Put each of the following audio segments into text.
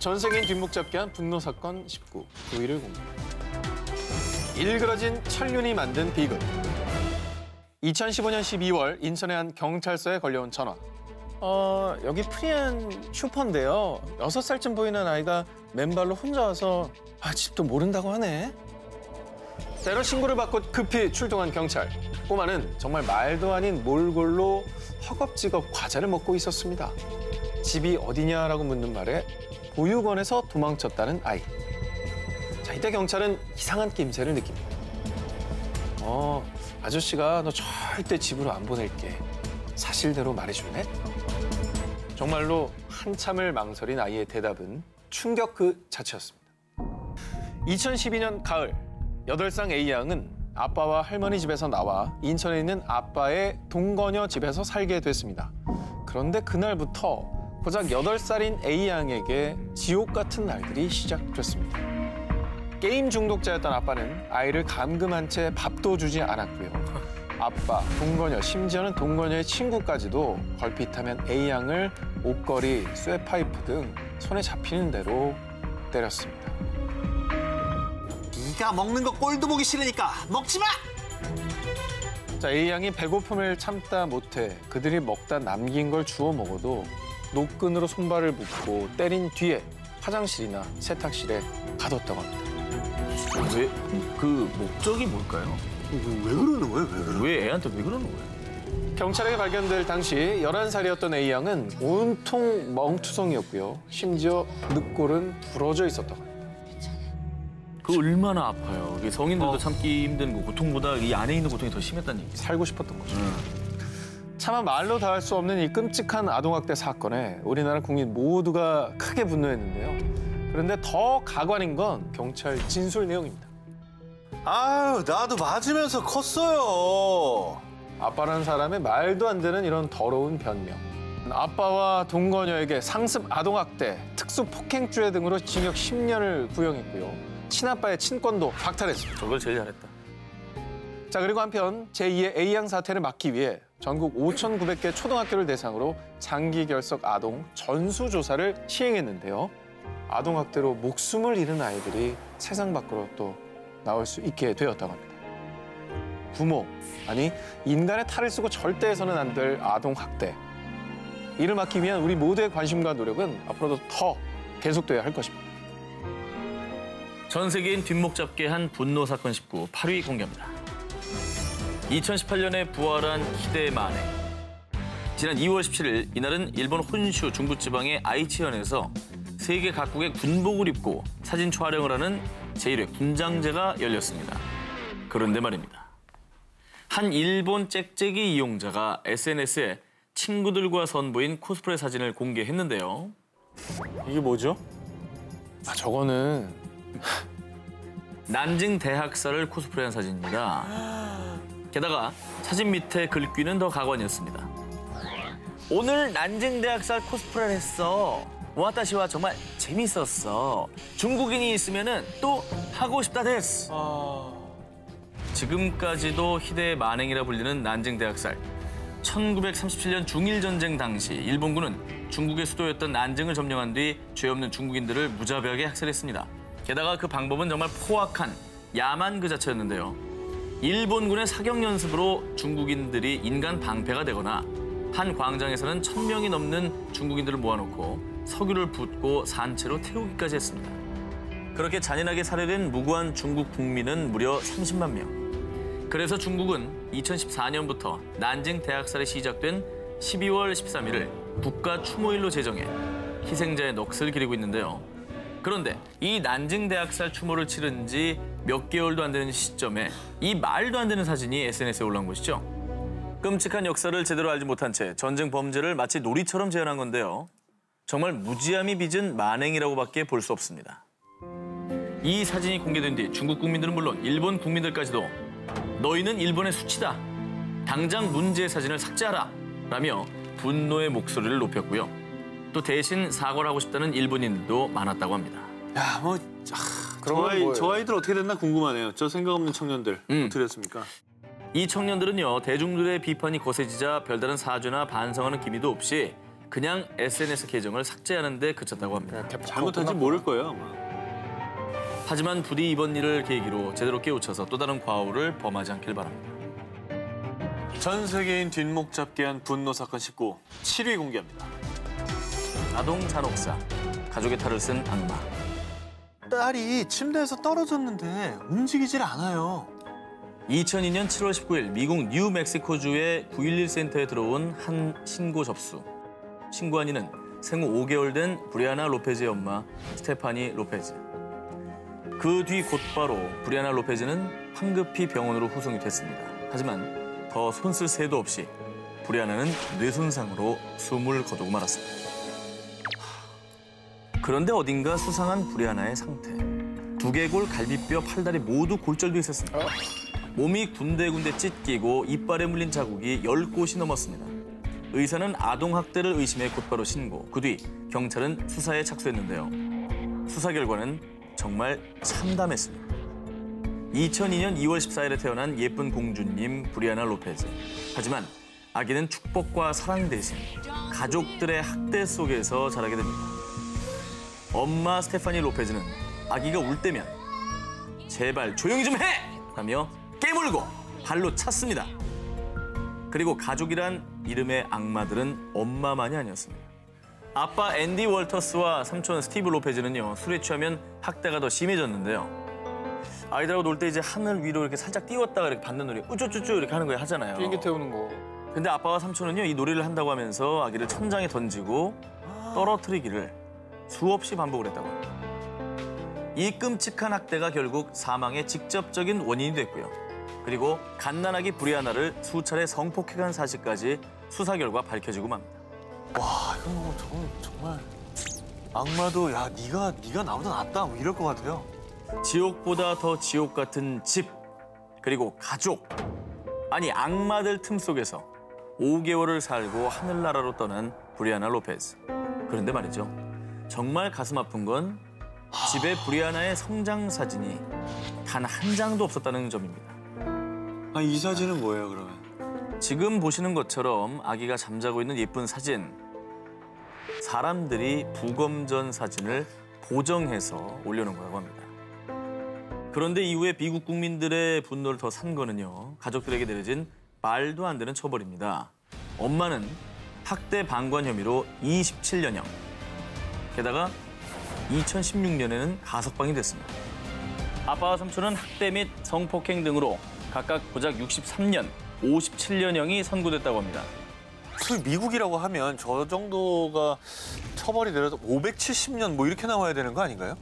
전 세계인 뒷목 잡기 한 분노 사건 19, 9위를 공개합니다. 일그러진 천륜이 만든 비극. 2015년 12월 인천의 한 경찰서에 걸려온 전화. 여기 프리한 슈퍼인데요. 6살쯤 보이는 아이가 맨발로 혼자 와서 집도 모른다고 하네. 때로 신고를 받고 급히 출동한 경찰. 꼬마는 정말 말도 아닌 몰골로 허겁지겁 과자를 먹고 있었습니다. 집이 어디냐라고 묻는 말에 보육원에서 도망쳤다는 아이. 자, 이때 경찰은 이상한 낌새를 느낍니다. 아저씨가 너 절대 집으로 안 보낼게. 사실대로 말해줄래? 정말로 한참을 망설인 아이의 대답은 충격 그 자체였습니다. 2012년 가을, 8살 A양은 아빠와 할머니 집에서 나와 인천에 있는 아빠의 동거녀 집에서 살게 됐습니다. 그런데 그날부터 고작 8살인 A양에게 지옥 같은 날들이 시작됐습니다. 게임 중독자였던 아빠는 아이를 감금한 채 밥도 주지 않았고요. 아빠, 동거녀, 심지어는 동거녀의 친구까지도 걸핏하면 A양을 옷걸이, 쇠파이프 등 손에 잡히는 대로 때렸습니다. 네가 먹는 거 꼴도 보기 싫으니까 먹지 마! 자, A양이 배고픔을 참다 못해 그들이 먹다 남긴 걸 주워 먹어도 노끈으로 손발을 묶고 때린 뒤에 화장실이나 세탁실에 가뒀다고 합니다. 왜? 그 목적이 뭘까요? 왜 그러는 거예요? 왜 애한테 왜 그러는 거예요? 경찰에게 발견될 당시 11살이었던 A양은 온통 멍투성이었고요. 심지어 늑골은 부러져 있었다고 합니다. 그 얼마나 아파요. 성인들도 참기 힘든 거, 고통보다 이 안에 있는 고통이 더 심했다는 얘기죠. 살고 싶었던 거죠. 차마 말로 다 할 수 없는 이 끔찍한 아동학대 사건에 우리나라 국민 모두가 크게 분노했는데요. 그런데 더 가관인 건 경찰 진술 내용입니다. 아유, 나도 맞으면서 컸어요. 아빠라는 사람의 말도 안 되는 이런 더러운 변명. 아빠와 동거녀에게 상습 아동학대, 특수폭행죄 등으로 징역 10년을 구형했고요. 친아빠의 친권도 박탈했습니다. 저걸 제일 잘했다. 자, 그리고 한편 제2의 A양 사태를 막기 위해 전국 5,900개 초등학교를 대상으로 장기 결석 아동 전수조사를 시행했는데요. 아동학대로 목숨을 잃은 아이들이 세상 밖으로 또 나올 수 있게 되었다고 합니다. 부모, 아니 인간의 탈을 쓰고 절대 해서는 안 될 아동학대. 이를 막기 위한 우리 모두의 관심과 노력은 앞으로도 더 계속돼야 할 것입니다. 전 세계인 뒷목 잡게 한 분노 사건 19, 8위 공개합니다. 2018년에 부활한 희대의 만행. 지난 2월 17일 이날은 일본 혼슈 중부지방의 아이치현에서 세계 각국의 군복을 입고 사진 촬영을 하는 제1회 군장제가 열렸습니다. 그런데 말입니다. 한 일본 짹짹이 이용자가 SNS에 친구들과 선보인 코스프레 사진을 공개했는데요. 이게 뭐죠? 저거는 난징 대학살을 코스프레한 사진입니다. 게다가 사진 밑에 글귀는 더 가관이었습니다. 오늘 난징 대학살 코스프레를 했어. 와타시와 정말 재밌었어. 중국인이 있으면은 또 하고 싶다 데스. 지금까지도 희대의 만행이라 불리는 난징 대학살. 1937년 중일전쟁 당시 일본군은 중국의 수도였던 난징을 점령한 뒤 죄 없는 중국인들을 무자비하게 학살했습니다. 게다가 그 방법은 정말 포악한 야만 그 자체였는데요. 일본군의 사격 연습으로 중국인들이 인간 방패가 되거나 한 광장에서는 1,000명이 넘는 중국인들을 모아놓고 석유를 붓고 산채로 태우기까지 했습니다. 그렇게 잔인하게 살해된 무고한 중국 국민은 무려 30만 명. 그래서 중국은 2014년부터 난징 대학살이 시작된 12월 13일을 국가 추모일로 제정해 희생자의 넋을 기리고 있는데요. 그런데 이 난징 대학살 추모를 치른 지 몇 개월도 안 되는 시점에 이 말도 안 되는 사진이 SNS에 올라온 것이죠. 끔찍한 역사를 제대로 알지 못한 채 전쟁 범죄를 마치 놀이처럼 재현한 건데요. 정말 무지함이 빚은 만행이라고밖에 볼 수 없습니다. 이 사진이 공개된 뒤 중국 국민들은 물론 일본 국민들까지도 너희는 일본의 수치다. 당장 문제의 사진을 삭제하라. 라며 분노의 목소리를 높였고요. 또 대신 사과를 하고 싶다는 일본인들도 많았다고 합니다. 야, 저 아이들 어떻게 됐나 궁금하네요. 저 생각 없는 청년들 어떻게 됐습니까? 이 청년들은요, 대중들의 비판이 거세지자 별다른 사죄나 반성하는 기미도 없이 그냥 SNS 계정을 삭제하는 데 그쳤다고 합니다. 잘못한지 모를 거예요, 아마. 하지만 부디 이번 일을 계기로 제대로 깨우쳐서 또 다른 과오를 범하지 않길 바랍니다. 전 세계인 뒷목 잡게 한 분노 사건 19, 7위 공개합니다. 아동 잔혹사, 가족의 탈을 쓴 악마. 딸이 침대에서 떨어졌는데 움직이질 않아요. 2002년 7월 19일 미국 뉴멕시코주의 911 센터에 들어온 한 신고 접수. 신고한 이는 생후 5개월 된 브리아나 로페즈의 엄마 스테파니 로페즈. 그 뒤 곧바로 브리아나 로페즈는 황급히 병원으로 후송이 됐습니다. 하지만 더 손쓸 새도 없이 브리아나는 뇌손상으로 숨을 거두고 말았습니다. 그런데 어딘가 수상한 브리아나의 상태. 두개골, 갈비뼈, 팔다리 모두 골절돼 있었습니다. 몸이 군데군데 찢기고 이빨에 물린 자국이 10곳이 넘었습니다. 의사는 아동학대를 의심해 곧바로 신고. 그 뒤 경찰은 수사에 착수했는데요. 수사 결과는 정말 참담했습니다. 2002년 2월 14일에 태어난 예쁜 공주님 브리아나 로페즈. 하지만 아기는 축복과 사랑 대신 가족들의 학대 속에서 자라게 됩니다. 엄마 스테파니 로페즈는 아기가 울 때면 제발 조용히 좀 해! 라며 깨물고 발로 찼습니다. 그리고 가족이란 이름의 악마들은 엄마만이 아니었습니다. 아빠 앤디 월터스와 삼촌 스티브 로페즈는요, 술에 취하면 학대가 더 심해졌는데요. 아이들하고 놀 때 이제 하늘 위로 이렇게 살짝 띄웠다가 이렇게 받는 놀이 우쭈쭈쭈 이렇게 하는 거 하잖아요. 비행기 태우는 거. 근데 아빠와 삼촌은요, 이 놀이를 한다고 하면서 아기를 천장에 던지고 떨어뜨리기를 수없이 반복을 했다고 합니다. 이 끔찍한 학대가 결국 사망의 직접적인 원인이 됐고요. 그리고 갓난아기 브리아나를 수차례 성폭행한 사실까지 수사 결과 밝혀지고 맙니다. 와, 이건 뭐 정말 악마도 야, 네가 나보다 낫다 뭐 이럴 것 같아요. 지옥보다 더 지옥 같은 집, 그리고 가족, 아니 악마들 틈 속에서 5개월을 살고 하늘나라로 떠난 브리아나 로페즈. 그런데 말이죠, 정말 가슴 아픈 건 집에 브리아나의 성장 사진이 단 한 장도 없었다는 점입니다. 아, 이 사진은 뭐예요, 그러면? 지금 보시는 것처럼 아기가 잠자고 있는 예쁜 사진. 사람들이 부검전 사진을 보정해서 올려놓은 거라고 합니다. 그런데 이후에 미국 국민들의 분노를 더 산 거는요, 가족들에게 내려진 말도 안 되는 처벌입니다. 엄마는 학대 방관 혐의로 27년형. 게다가 2016년에는 가석방이 됐습니다. 아빠와 삼촌은 학대 및 성폭행 등으로 각각 고작 63년, 57년형이 선고됐다고 합니다. 미국이라고 하면 저 정도가 처벌이 내려서 570년 뭐 이렇게 나와야 되는 거 아닌가요?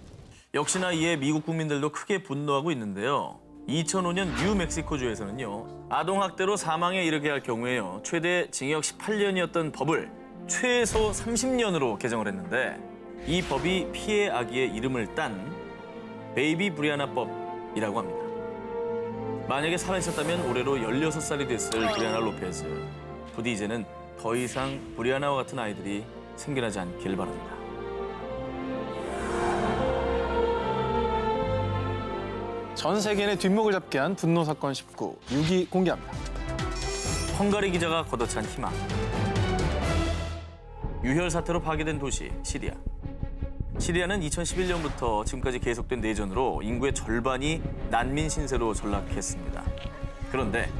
역시나 이에 미국 국민들도 크게 분노하고 있는데요. 2005년 뉴멕시코주에서는요, 아동학대로 사망에 이르게 할 경우에요, 최대 징역 18년이었던 법을 최소 30년으로 개정을 했는데, 이 법이 피해 아기의 이름을 딴 베이비 브리아나법이라고 합니다. 만약에 살아있었다면 올해로 16살이 됐을 브리아나 로페즈. 부디 이제는 더 이상 브리아나와 같은 아이들이 생겨나지 않길 바랍니다. 전 세계인의 뒷목을 잡게 한 분노 사건 19, 6위 공개합니다. 헝가리 기자가 걷어찬 희망. 유혈 사태로 파괴된 도시 시리아. 시리아는 2011년부터 지금까지 계속된 내전으로 인구의 절반이 난민 신세로 전락했습니다. 그런데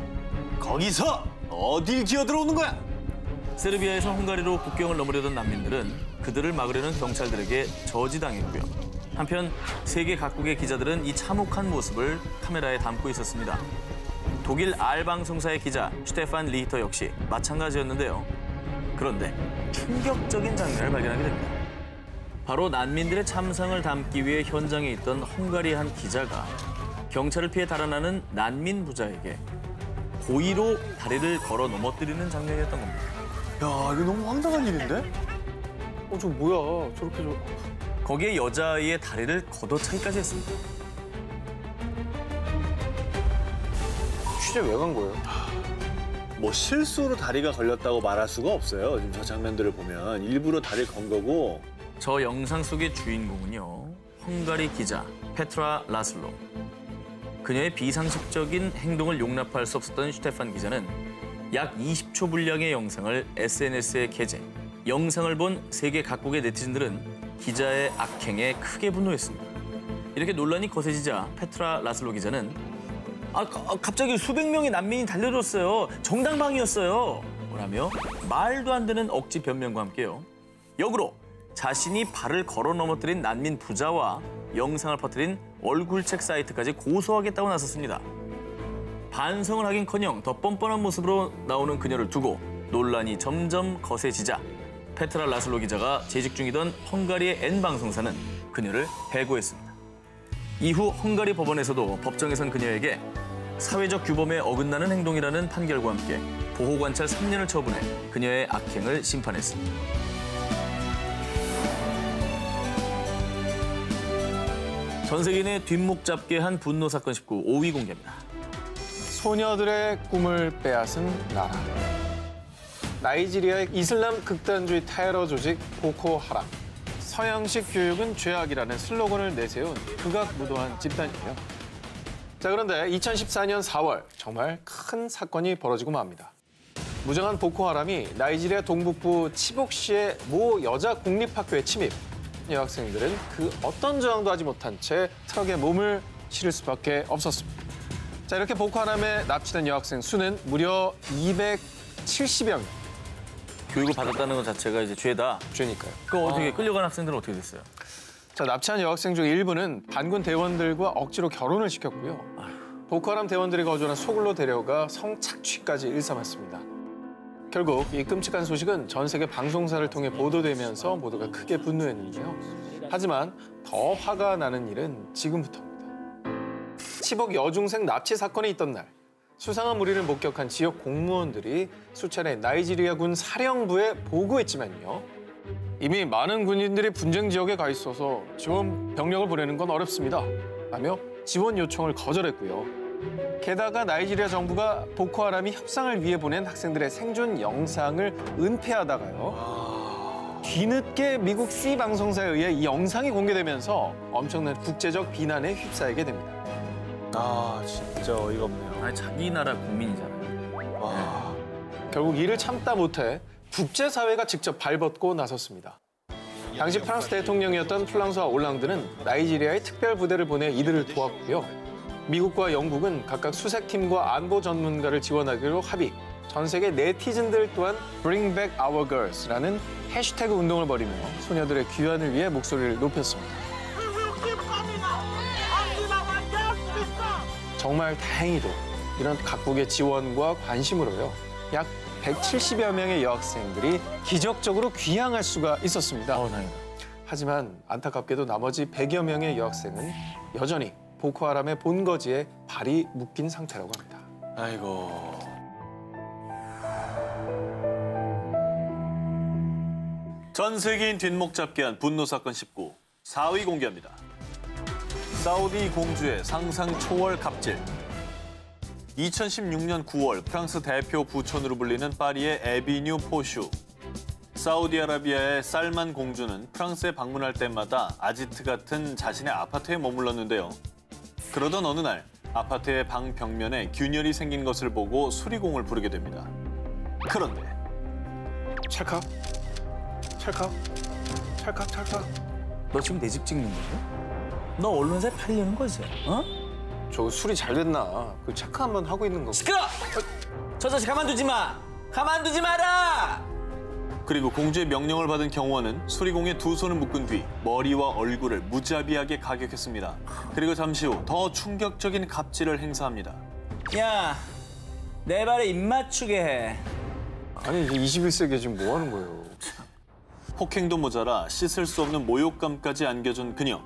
거기서 어딜 기어들어오는 거야? 세르비아에서 헝가리로 국경을 넘으려던 난민들은 그들을 막으려는 경찰들에게 저지당했고요. 한편 세계 각국의 기자들은 이 참혹한 모습을 카메라에 담고 있었습니다. 독일 알방송사의 기자 슈테판 리히터 역시 마찬가지였는데요. 그런데 충격적인 장면을 발견하게 됩니다. 바로 난민들의 참상을 담기 위해 현장에 있던 헝가리 한 기자가 경찰을 피해 달아나는 난민 부자에게 고의로 다리를 걸어 넘어뜨리는 장면이었던 겁니다. 야, 이거 너무 황당한 일인데? 저 뭐야, 저렇게 거기에 여자아이의 다리를 걷어차기까지 했습니다. 취재 왜 간 거예요? 뭐 실수로 다리가 걸렸다고 말할 수가 없어요. 지금 저 장면들을 보면 일부러 다리를 건 거고. 저 영상 속의 주인공은요, 헝가리 기자 페트라 라슬로. 그녀의 비상식적인 행동을 용납할 수 없었던 슈테판 기자는 약 20초 분량의 영상을 SNS에 게재. 영상을 본 세계 각국의 네티즌들은 기자의 악행에 크게 분노했습니다. 이렇게 논란이 거세지자 페트라 라슬로 기자는 갑자기 수백 명의 난민이 달려들었어요. 정당방위였어요. 라며 말도 안 되는 억지 변명과 함께요. 역으로 자신이 발을 걸어 넘어뜨린 난민 부자와 영상을 퍼뜨린 얼굴책 사이트까지 고소하겠다고 나섰습니다. 반성을 하긴커녕 더 뻔뻔한 모습으로 나오는 그녀를 두고 논란이 점점 거세지자 페트라 라슬로 기자가 재직 중이던 헝가리의 N방송사는 그녀를 해고했습니다. 이후 헝가리 법원에서도 법정에선 그녀에게 사회적 규범에 어긋나는 행동이라는 판결과 함께 보호관찰 3년을 처분해 그녀의 악행을 심판했습니다. 전 세계인의 뒷목 잡게 한 분노 사건 19 5위 공개입니다. 소녀들의 꿈을 빼앗은 나라. 나이지리아의 이슬람 극단주의 테러 조직 보코하람. 서양식 교육은 죄악이라는 슬로건을 내세운 극악무도한 집단이에요. 자, 그런데 2014년 4월 정말 큰 사건이 벌어지고 맙니다. 무장한 보코하람이 나이지리아 동북부 치복시의 모 여자 공립학교에 침입. 여학생들은 그 어떤 저항도 하지 못한 채 트럭에 몸을 실을 수밖에 없었습니다. 자, 이렇게 보코하람에 납치된 여학생 수는 무려 270여 명. 교육을 받았다는 것 자체가 이제 죄다. 죄니까요. 그 어떻게 끌려간 학생들은 어떻게 됐어요? 자, 납치한 여학생 중 일부는 반군 대원들과 억지로 결혼을 시켰고요. 보코하람 대원들이 거주하는 소굴로 데려가 성착취까지 일삼았습니다. 결국 이 끔찍한 소식은 전 세계 방송사를 통해 보도되면서 모두가 크게 분노했는데요. 하지만 더 화가 나는 일은 지금부터입니다. 치복 여중생 납치 사건이 있던 날, 수상한 무리를 목격한 지역 공무원들이 수차례 나이지리아군 사령부에 보고했지만요. 이미 많은 군인들이 분쟁 지역에 가 있어서 지원 병력을 보내는 건 어렵습니다. 라며 지원 요청을 거절했고요. 게다가 나이지리아 정부가 보코하람이 협상을 위해 보낸 학생들의 생존 영상을 은폐하다가요. 뒤늦게 미국 C 방송사에 의해 이 영상이 공개되면서 엄청난 국제적 비난에 휩싸이게 됩니다. 진짜 어이가 없네요. 아니, 자기 나라 국민이잖아요. 와. 결국 이를 참다 못해 국제사회가 직접 발벗고 나섰습니다. 당시 프랑스 대통령이었던 플랑수아 올랑드는 나이지리아에 특별 부대를 보내 이들을 도왔고요. 미국과 영국은 각각 수색팀과 안보 전문가를 지원하기로 합의. 전 세계 네티즌들 또한 Bring Back Our Girls라는 해시태그 운동을 벌이며 소녀들의 귀환을 위해 목소리를 높였습니다. 정말 다행히도 이런 각국의 지원과 관심으로요. 약 170여 명의 여학생들이 기적적으로 귀향할 수가 있었습니다. 다행이다. 하지만 안타깝게도 나머지 100여 명의 여학생은 여전히 보코하람의 본거지에 발이 묶인 상태라고 합니다. 아이고. 전 세계인 뒷목 잡게 한 분노 사건 19 4위 공개합니다. 사우디 공주의 상상 초월 갑질. 2016년 9월 프랑스 대표 부촌으로 불리는 파리의 에비뉴 포슈. 사우디아라비아의 살만 공주는 프랑스에 방문할 때마다 아지트 같은 자신의 아파트에 머물렀는데요. 그러던 어느 날 아파트의 방 벽면에 균열이 생긴 것을 보고 수리공을 부르게 됩니다. 그런데 찰칵, 찰칵, 찰칵, 찰칵. 너 지금 내 집 찍는 거야? 너 언론사에 팔려는 거지? 어? 저 수리 잘 됐나? 그 체크 한번 하고 있는 거. 시끄러! 저 자식 가만두지 마! 가만두지 마라! 그리고 공주의 명령을 받은 경호원은 수리공의 두 손을 묶은 뒤 머리와 얼굴을 무자비하게 가격했습니다. 그리고 잠시 후 더 충격적인 갑질을 행사합니다. 야, 내 발에 입 맞추게 해. 아니 이제 21세기에 지금 뭐 하는 거예요? 폭행도 모자라 씻을 수 없는 모욕감까지 안겨준 그녀.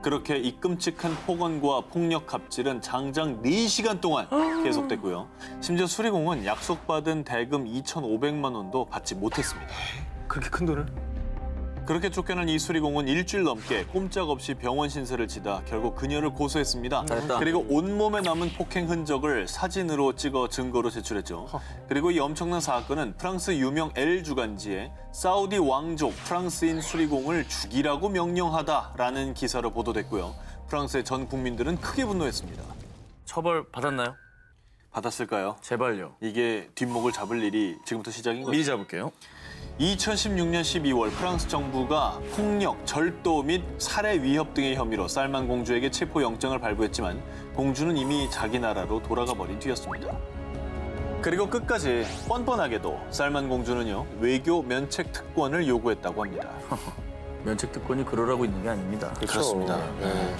그렇게 이 끔찍한 폭언과 폭력 갑질은 장장 4시간 동안 계속됐고요. 심지어 수리공은 약속받은 대금 2,500만 원도 받지 못했습니다. 그렇게 큰 돈을? 그렇게 쫓겨난 이 수리공은 일주일 넘게 꼼짝없이 병원 신세를 지다 결국 그녀를 고소했습니다. 잘했다. 그리고 온몸에 남은 폭행 흔적을 사진으로 찍어 증거로 제출했죠. 그리고 이 엄청난 사건은 프랑스 유명 L 주간지에 사우디 왕족 프랑스인 수리공을 죽이라고 명령하다라는 기사로 보도됐고요. 프랑스의 전 국민들은 크게 분노했습니다. 처벌 받았나요? 받았을까요? 제발요. 이게 뒷목을 잡을 일이 지금부터 시작인 거죠. 미리 잡을게요. 2016년 12월 프랑스 정부가 폭력, 절도 및 살해 위협 등의 혐의로 살만 공주에게 체포영장을 발부했지만 공주는 이미 자기 나라로 돌아가 버린 뒤였습니다. 그리고 끝까지 뻔뻔하게도 살만 공주는요, 외교 면책 특권을 요구했다고 합니다. 면책 특권이 그러라고 있는 게 아닙니다. 그렇습니다. 네.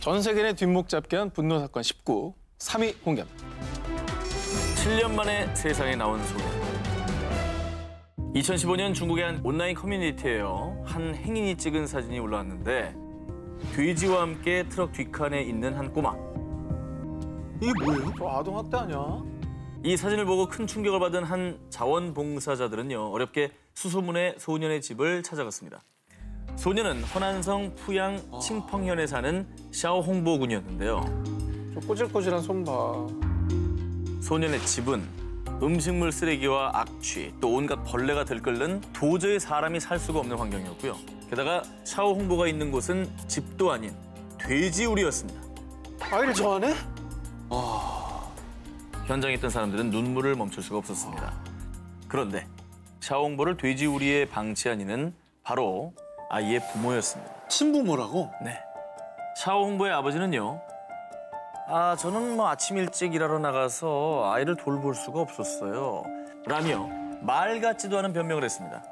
전 세계 내 뒷목 잡기 한 분노 사건 19, 3위 공개합니다. 7년 만에 세상에 나온 소년. 2015년 중국의 한 온라인 커뮤니티에요. 한 행인이 찍은 사진이 올라왔는데 돼지와 함께 트럭 뒷칸에 있는 한 꼬마. 이게 뭐예요? 저 아동학대 아니야? 이 사진을 보고 큰 충격을 받은 한 자원봉사자들은요. 어렵게 수소문의 소년의 집을 찾아갔습니다. 소년은 허난성 푸양 칭펑현에 사는 샤오홍보 군이었는데요. 저 꼬질꼬질한 손 봐. 소년의 집은 음식물 쓰레기와 악취, 또 온갖 벌레가 들끓는 도저히 사람이 살 수가 없는 환경이었고요. 게다가 샤오홍보가 있는 곳은 집도 아닌 돼지우리였습니다. 아이를 저 안에? 현장에 있던 사람들은 눈물을 멈출 수가 없었습니다. 그런데 샤오홍보를 돼지우리에 방치한 이는 바로 아이의 부모였습니다. 친부모라고? 네. 샤오홍보의 아버지는요. 저는 아침 일찍 일하러 나가서 아이를 돌볼 수가 없었어요. 라며 말 같지도 않은 변명을 했습니다.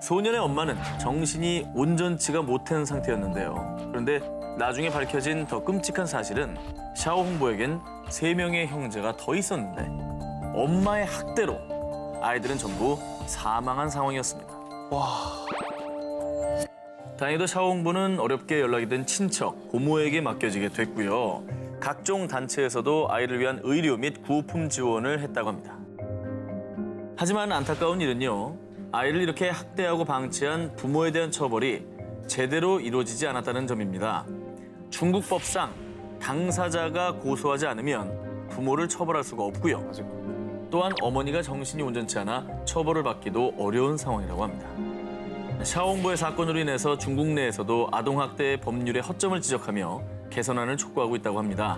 소년의 엄마는 정신이 온전치가 못한 상태였는데요. 그런데 나중에 밝혀진 더 끔찍한 사실은 샤오홍보에겐 3명의 형제가 더 있었는데 엄마의 학대로 아이들은 전부 사망한 상황이었습니다. 다행히도 샤오홍보는 어렵게 연락이 된 친척, 고모에게 맡겨지게 됐고요. 각종 단체에서도 아이를 위한 의료 및 구호품 지원을 했다고 합니다. 하지만 안타까운 일은요. 아이를 이렇게 학대하고 방치한 부모에 대한 처벌이 제대로 이루어지지 않았다는 점입니다. 중국 법상 당사자가 고소하지 않으면 부모를 처벌할 수가 없고요. 또한 어머니가 정신이 온전치 않아 처벌을 받기도 어려운 상황이라고 합니다. 샤오홍보의 사건으로 인해서 중국 내에서도 아동학대 법률의 허점을 지적하며 개선안을 촉구하고 있다고 합니다.